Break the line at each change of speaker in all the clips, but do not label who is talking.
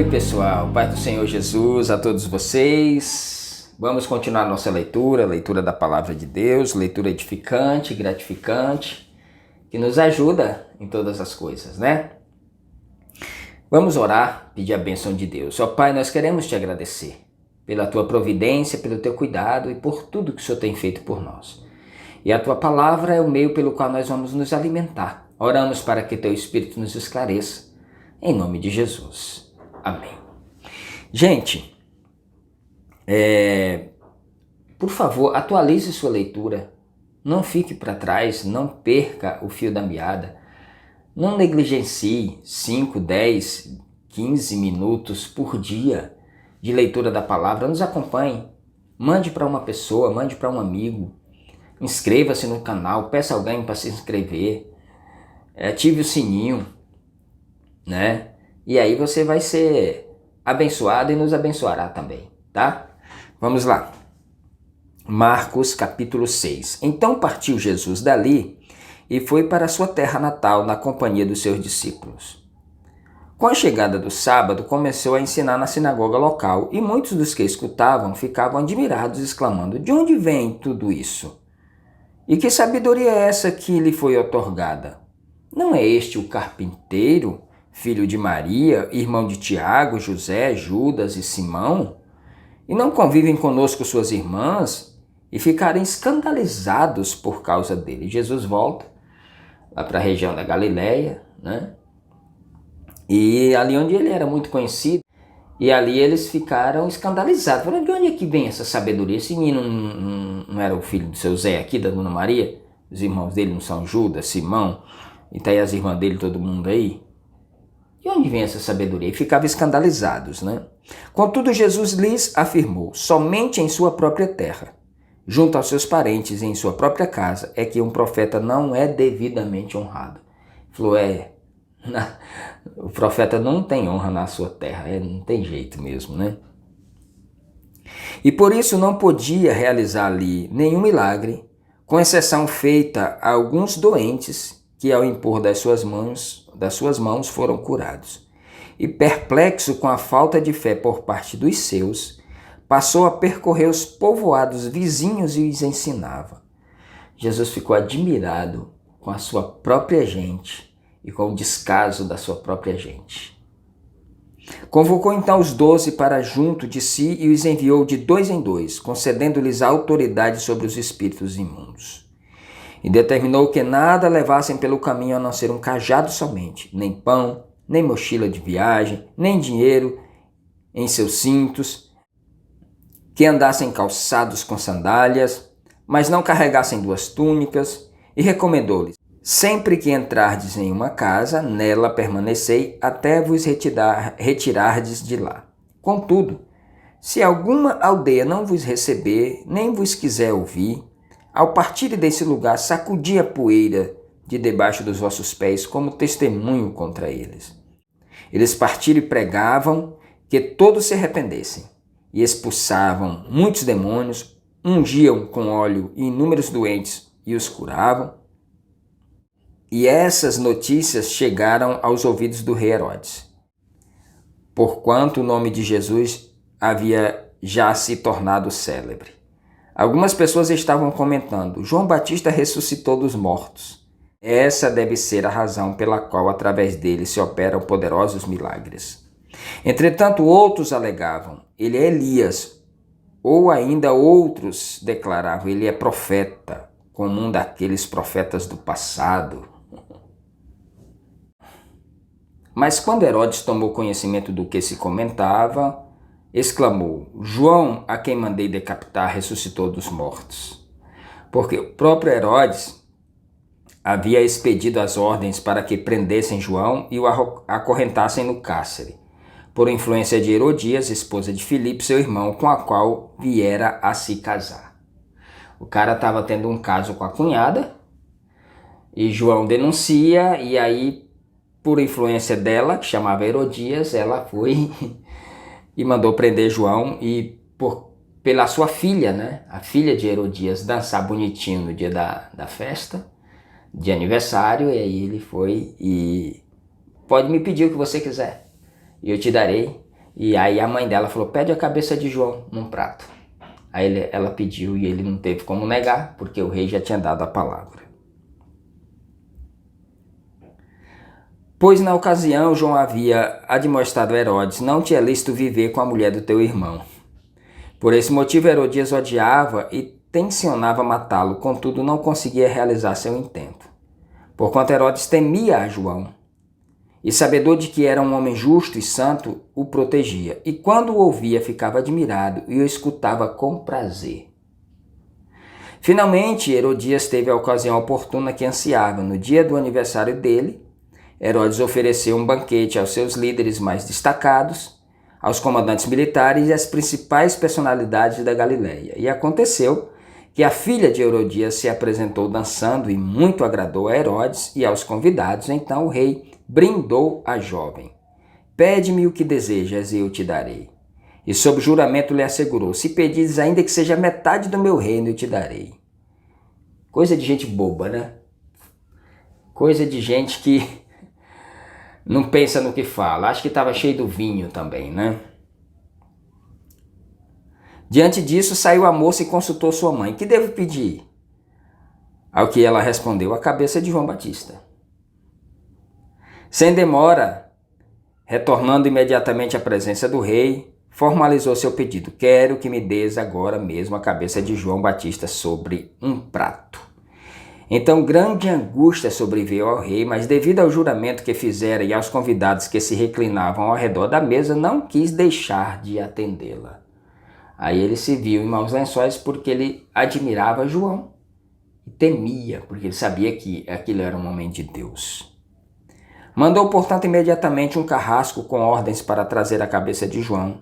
Oi pessoal, paz do Senhor Jesus a todos vocês. Vamos continuar nossa leitura da palavra de Deus, leitura edificante, gratificante, que nos ajuda em todas as coisas, né? Vamos orar, pedir a bênção de Deus. Ó Pai, nós queremos te agradecer pela tua providência, pelo teu cuidado e por tudo que o Senhor tem feito por nós. E a tua palavra é o meio pelo qual nós vamos nos alimentar. Oramos para que teu Espírito nos esclareça, em nome de Jesus. Amém. Gente, por favor, atualize sua leitura. Não fique para trás, não perca o fio da meada. Não negligencie 5, 10, 15 minutos por dia de leitura da palavra. Nos acompanhe. Mande para uma pessoa, mande para um amigo. Inscreva-se no canal, peça alguém para se inscrever. Ative o sininho, né? E aí você vai ser abençoado e nos abençoará também, tá? Vamos lá. Marcos capítulo 6. Então partiu Jesus dali e foi para sua terra natal na companhia dos seus discípulos. Com a chegada do sábado, começou a ensinar na sinagoga local e muitos dos que escutavam ficavam admirados, exclamando: de onde vem tudo isso? E que sabedoria é essa que lhe foi otorgada? Não é este o carpinteiro, filho de Maria, irmão de Tiago, José, Judas e Simão? E não convivem conosco suas irmãs? E ficaram escandalizados por causa dele. Jesus volta lá para a região da Galileia, né? E ali onde ele era muito conhecido, e ali eles ficaram escandalizados. Falaram: de onde é que vem essa sabedoria? Esse menino não era o filho do seu Zé aqui, da Dona Maria? Os irmãos dele não são Judas, Simão, e tá aí as irmãs dele, todo mundo aí? De onde vem essa sabedoria? E ficavam escandalizados, né? Contudo, Jesus lhes afirmou: somente em sua própria terra, junto aos seus parentes e em sua própria casa, é que um profeta não é devidamente honrado. Falou: o profeta não tem honra na sua terra, não tem jeito mesmo, né? E por isso não podia realizar ali nenhum milagre, com exceção feita a alguns doentes que ao impor das suas mãos foram curados. E perplexo com a falta de fé por parte dos seus, passou a percorrer os povoados vizinhos e os ensinava. Jesus ficou admirado com a sua própria gente e com o descaso da sua própria gente. Convocou então os 12 para junto de si e os enviou de 2 em 2, concedendo-lhes a autoridade sobre os espíritos imundos. E determinou que nada levassem pelo caminho a não ser um cajado somente, nem pão, nem mochila de viagem, nem dinheiro em seus cintos, que andassem calçados com sandálias, mas não carregassem 2 túnicas, e recomendou-lhes: sempre que entrardes em uma casa, nela permanecei até vos retirardes de lá. Contudo, se alguma aldeia não vos receber, nem vos quiser ouvir, ao partir desse lugar, sacudi a poeira de debaixo dos vossos pés como testemunho contra eles. Eles partiram e pregavam que todos se arrependessem, e expulsavam muitos demônios, ungiam com óleo inúmeros doentes e os curavam. E essas notícias chegaram aos ouvidos do rei Herodes, porquanto o nome de Jesus havia já se tornado célebre. Algumas pessoas estavam comentando: João Batista ressuscitou dos mortos. Essa deve ser a razão pela qual através dele se operam poderosos milagres. Entretanto, outros alegavam: ele é Elias. Ou ainda outros declaravam: ele é profeta, como um daqueles profetas do passado. Mas quando Herodes tomou conhecimento do que se comentava, exclamou: João, a quem mandei decapitar, ressuscitou dos mortos. Porque o próprio Herodes havia expedido as ordens para que prendessem João e o acorrentassem no cárcere, por influência de Herodias, esposa de Filipe, seu irmão, com a qual viera a se casar. O cara estava tendo um caso com a cunhada, e João denuncia, e aí, por influência dela, que chamava Herodias, ela foi e mandou prender João, e pela sua filha, né, a filha de Herodias, dançar bonitinho no dia da festa, de aniversário, e aí ele foi e: pode me pedir o que você quiser, e eu te darei. E aí a mãe dela falou, pede a cabeça de João num prato. Aí ela pediu e ele não teve como negar, porque o rei já tinha dado a palavra. Pois na ocasião João havia admoestado Herodes, não te é lícito viver com a mulher do teu irmão. Por esse motivo Herodias odiava e tensionava matá-lo, contudo não conseguia realizar seu intento. Porquanto Herodes temia a João, e sabedor de que era um homem justo e santo, o protegia. E quando o ouvia, ficava admirado e o escutava com prazer. Finalmente, Herodias teve a ocasião oportuna que ansiava. No dia do aniversário dele, Herodes ofereceu um banquete aos seus líderes mais destacados, aos comandantes militares e às principais personalidades da Galileia. E aconteceu que a filha de Herodias se apresentou dançando e muito agradou a Herodes e aos convidados. Então o rei brindou a jovem. Pede-me o que desejas e eu te darei. E sob juramento lhe assegurou, se pedires ainda que seja metade do meu reino eu te darei. Coisa de gente boba, né? Coisa de gente que não pensa no que fala. Acho que estava cheio do vinho também, né? Diante disso, saiu a moça e consultou sua mãe. Que devo pedir? Ao que ela respondeu, a cabeça de João Batista. Sem demora, retornando imediatamente à presença do rei, formalizou seu pedido. Quero que me des agora mesmo a cabeça de João Batista sobre um prato. Então grande angústia sobreveio ao rei, mas devido ao juramento que fizera e aos convidados que se reclinavam ao redor da mesa, não quis deixar de atendê-la. Aí ele se viu em maus lençóis porque ele admirava João e temia, porque ele sabia que aquilo era um momento de Deus. Mandou, portanto, imediatamente um carrasco com ordens para trazer a cabeça de João.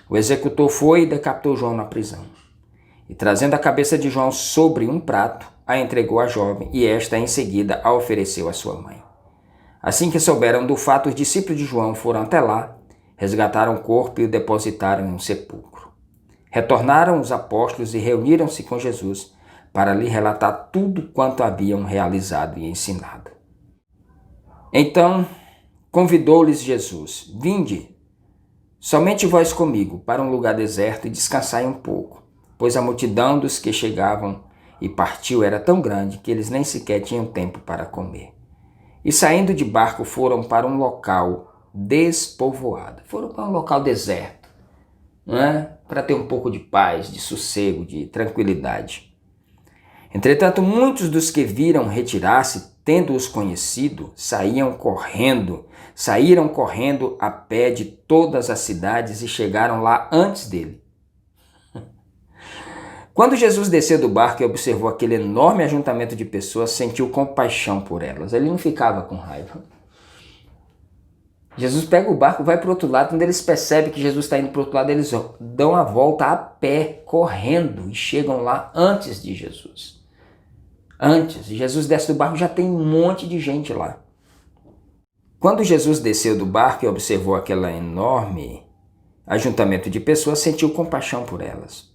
O executor foi e decapitou João na prisão. E trazendo a cabeça de João sobre um prato, a entregou à jovem e esta em seguida a ofereceu à sua mãe. Assim que souberam do fato, os discípulos de João foram até lá, resgataram o corpo e o depositaram em um sepulcro. Retornaram os apóstolos e reuniram-se com Jesus para lhe relatar tudo quanto haviam realizado e ensinado. Então convidou-lhes Jesus, vinde, somente vós comigo, para um lugar deserto e descansai um pouco, pois a multidão dos que chegavam e partiu era tão grande que eles nem sequer tinham tempo para comer. E saindo de barco foram para um local despovoado, foram para um local deserto, não é? Para ter um pouco de paz, de sossego, de tranquilidade. Entretanto, muitos dos que viram retirar-se, tendo-os conhecido, saíram correndo a pé de todas as cidades e chegaram lá antes dele. Quando Jesus desceu do barco e observou aquele enorme ajuntamento de pessoas, sentiu compaixão por elas. Ele não ficava com raiva. Jesus pega o barco, vai para o outro lado. Quando eles percebem que Jesus está indo para o outro lado, eles dão a volta a pé, correndo, e chegam lá antes de Jesus. Antes. Jesus desce do barco, já tem um monte de gente lá. Quando Jesus desceu do barco e observou aquele enorme ajuntamento de pessoas, sentiu compaixão por elas,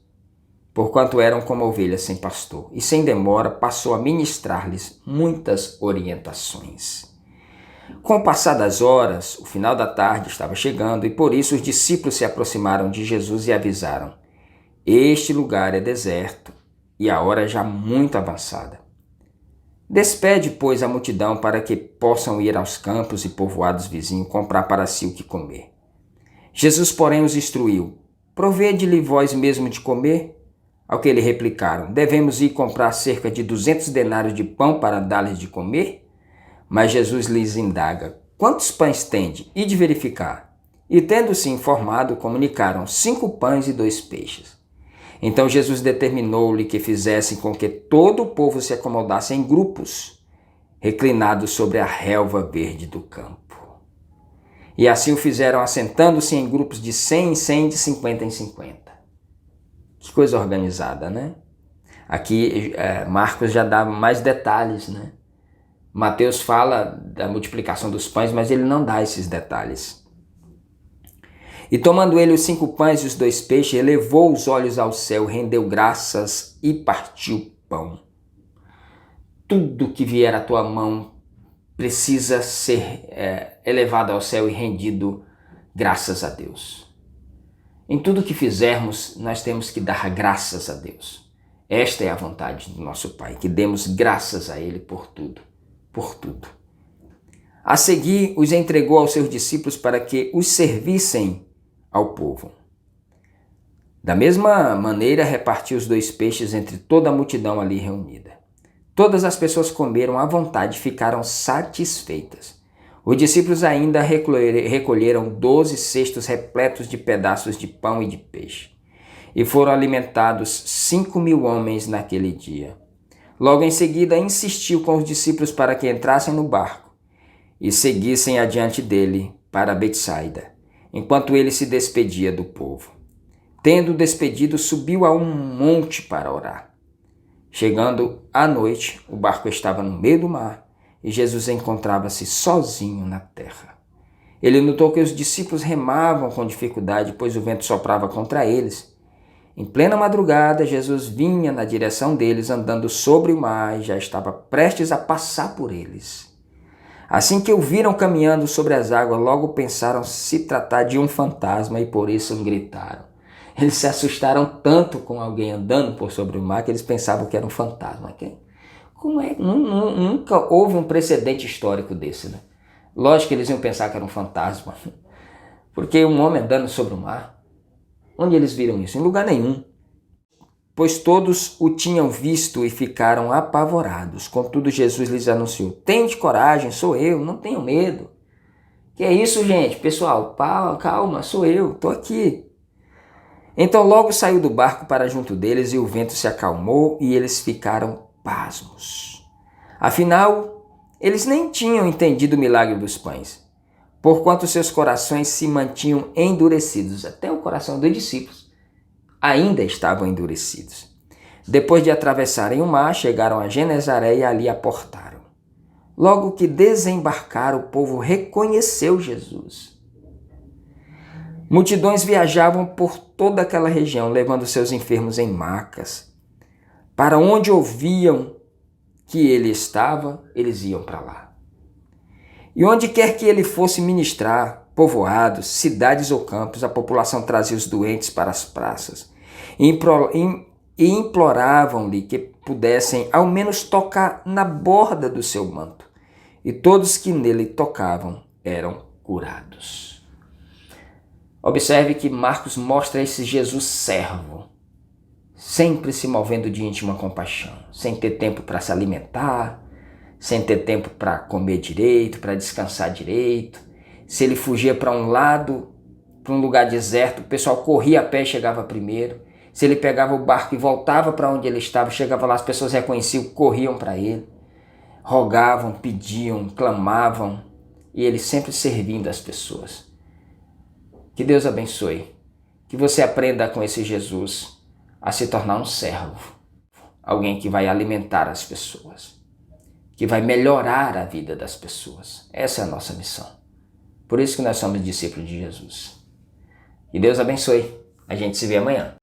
porquanto eram como ovelhas sem pastor, e sem demora passou a ministrar-lhes muitas orientações. Com o passar das horas, o final da tarde estava chegando, e por isso os discípulos se aproximaram de Jesus e avisaram: este lugar é deserto, e a hora é já muito avançada. Despede, pois, a multidão para que possam ir aos campos e povoados vizinhos comprar para si o que comer. Jesus, porém, os instruiu: provede-lhe vós mesmo de comer? Ao que lhe replicaram: devemos ir comprar cerca de 200 denários de pão para dar-lhes de comer? Mas Jesus lhes indaga: quantos pães tende? Ide verificar. E tendo-se informado, comunicaram 5 pães e 2 peixes. Então Jesus determinou-lhe que fizessem com que todo o povo se acomodasse em grupos, reclinados sobre a relva verde do campo. E assim o fizeram, assentando-se em grupos de 100 em 100, de 50 em 50. Que coisa organizada, né? Aqui Marcos já dá mais detalhes, né? Mateus fala da multiplicação dos pães, mas ele não dá esses detalhes. E tomando ele os 5 pães e os 2 peixes, elevou os olhos ao céu, rendeu graças e partiu o pão. Tudo que vier à tua mão precisa ser elevado ao céu e rendido graças a Deus. Em tudo que fizermos, nós temos que dar graças a Deus. Esta é a vontade do nosso Pai, que demos graças a Ele por tudo, por tudo. A seguir, os entregou aos seus discípulos para que os servissem ao povo. Da mesma maneira, repartiu os 2 peixes entre toda a multidão ali reunida. Todas as pessoas comeram à vontade e ficaram satisfeitas. Os discípulos ainda recolheram 12 cestos repletos de pedaços de pão e de peixe. E foram alimentados 5.000 homens naquele dia. Logo em seguida, insistiu com os discípulos para que entrassem no barco e seguissem adiante dele para Betsaida, enquanto ele se despedia do povo. Tendo despedido, subiu a um monte para orar. Chegando à noite, o barco estava no meio do mar e Jesus encontrava-se sozinho na terra. Ele notou que os discípulos remavam com dificuldade, pois o vento soprava contra eles. Em plena madrugada, Jesus vinha na direção deles, andando sobre o mar, e já estava prestes a passar por eles. Assim que o viram caminhando sobre as águas, logo pensaram se tratar de um fantasma e por isso gritaram. Eles se assustaram tanto com alguém andando por sobre o mar que eles pensavam que era um fantasma. Como é? Nunca houve um precedente histórico desse, né? Lógico que eles iam pensar que era um fantasma. Porque um homem andando sobre o mar, onde eles viram isso? Em lugar nenhum. Pois todos o tinham visto e ficaram apavorados. Contudo, Jesus lhes anunciou: "Tende coragem, sou eu, não tenham medo." Que é isso, gente? Pessoal, calma, sou eu, estou aqui. Então logo saiu do barco para junto deles e o vento se acalmou e eles ficaram pasmos. Afinal, eles nem tinham entendido o milagre dos pães, porquanto seus corações se mantinham endurecidos. Até o coração dos discípulos ainda estavam endurecidos. Depois de atravessarem o mar, chegaram a Genezaré e ali aportaram. Logo que desembarcaram, o povo reconheceu Jesus. Multidões viajavam por toda aquela região, levando seus enfermos em macas. Para onde ouviam que ele estava, eles iam para lá. E onde quer que ele fosse ministrar, povoados, cidades ou campos, a população trazia os doentes para as praças e imploravam-lhe que pudessem ao menos tocar na borda do seu manto. E todos que nele tocavam eram curados. Observe que Marcos mostra esse Jesus servo, sempre se movendo de íntima compaixão, sem ter tempo para se alimentar, sem ter tempo para comer direito, para descansar direito. Se ele fugia para um lado, para um lugar deserto, o pessoal corria a pé e chegava primeiro. Se ele pegava o barco e voltava para onde ele estava, chegava lá, as pessoas reconheciam, corriam para ele, rogavam, pediam, clamavam, e ele sempre servindo as pessoas. Que Deus abençoe, que você aprenda com esse Jesus a se tornar um servo, alguém que vai alimentar as pessoas, que vai melhorar a vida das pessoas. Essa é a nossa missão. Por isso que nós somos discípulos de Jesus. Que Deus abençoe. A gente se vê amanhã.